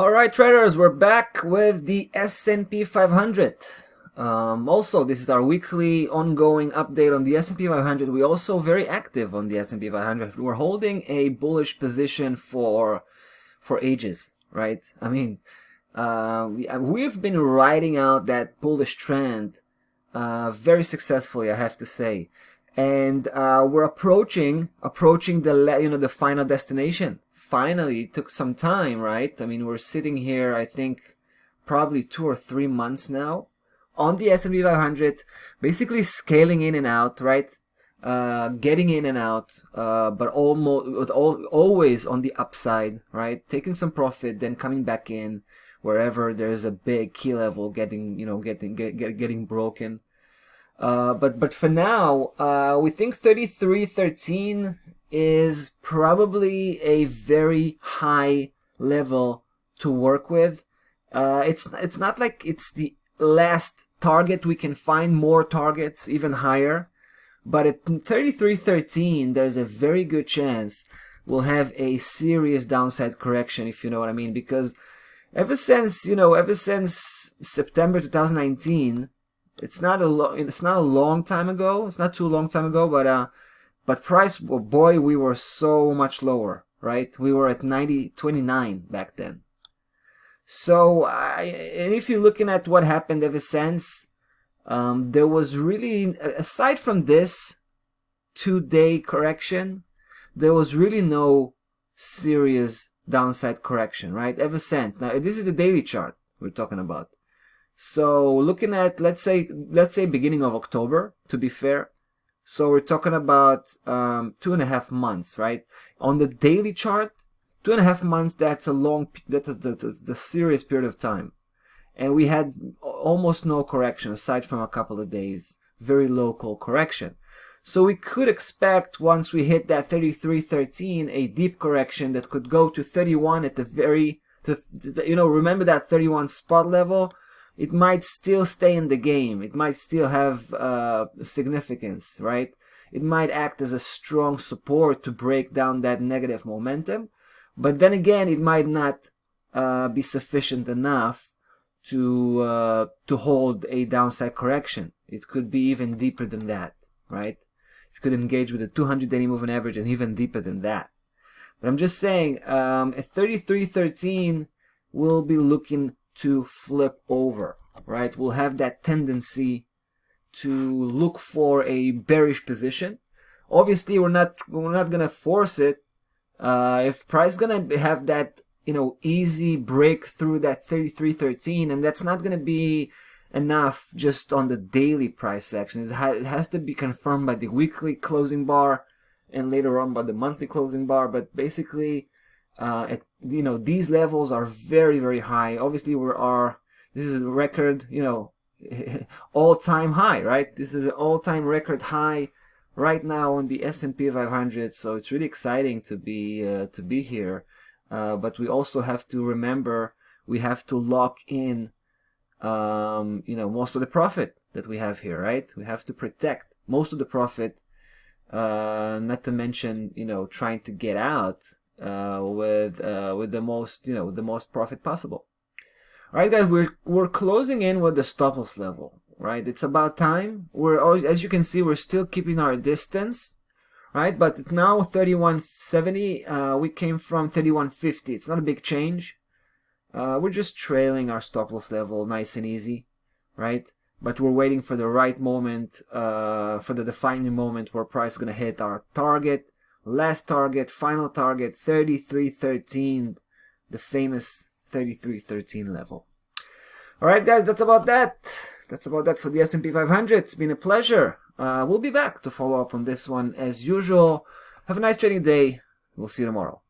All right, traders, we're back with the S&P 500. Also, this is our weekly ongoing update on the S&P 500. We're also very active on the S&P 500. We're holding a bullish position for ages, right? I mean, we've been riding out that bullish trend very successfully, I have to say. And we're approaching the final destination. Finally, it took some time, right? I mean, we're sitting here, I think, probably 2 or 3 months now on the S&P 500, basically scaling in and out, right? Getting in and out, but always on the upside, right? Taking some profit, then coming back in wherever there's a big key level getting broken. But for now, we think 33.13 is probably a very high level to work with. It's not like it's the last target. We can find more targets even higher, but at 33.13 there's a very good chance we'll have a serious downside correction, if you know what I mean, because ever since September 2019, it's not a long time ago. It's not too long time ago, but price, oh boy, we were so much lower, right? We were at 90.29 back then. So, and if you're looking at what happened ever since, there was really, aside from this 2-day correction, there was really no serious downside correction, right? Ever since. Now, this is the daily chart we're talking about. So looking at, let's say beginning of October, to be fair. So we're talking about 2.5 months, right? On the daily chart, 2.5 months, that's a serious period of time. And we had almost no correction aside from a couple of days, very local correction. So we could expect, once we hit that 33.13, a deep correction that could go to 31 at remember that 31 spot level? It might still stay in the game. It might still have significance, right? It might act as a strong support to break down that negative momentum. But then again, it might not be sufficient enough to hold a downside correction. It could be even deeper than that, right? It could engage with a 200-day moving average and even deeper than that. But I'm just saying, at 33.13, we'll be looking to flip over, right? We'll have that tendency to look for a bearish position. Obviously, we're not gonna force it. If price gonna have that easy break through that 33.13, and that's not gonna be enough just on the daily price action. It has to be confirmed by the weekly closing bar and later on by the monthly closing bar. But basically, these levels are very, very high. Obviously, this is a record, all-time high, right? This is an all-time record high right now on the S&P 500. So it's really exciting to be here. But we also have to remember we have to lock in, most of the profit that we have here, right? We have to protect most of the profit, not to mention, trying to get out with the most profit possible. All right, guys, we're closing in with the stop loss level, right? It's about time. As you can see, we're still keeping our distance, right? But it's now 31.70. We came from 31.50. It's not a big change. We're just trailing our stop loss level, nice and easy, right? But we're waiting for the right moment, for the defining moment where price is gonna hit our target. Last target, final target, 33.13, the famous 33.13 level. All right, guys, that's about that. That's about that for the S&P 500. It's been a pleasure. We'll be back to follow up on this one as usual. Have a nice trading day. We'll see you tomorrow.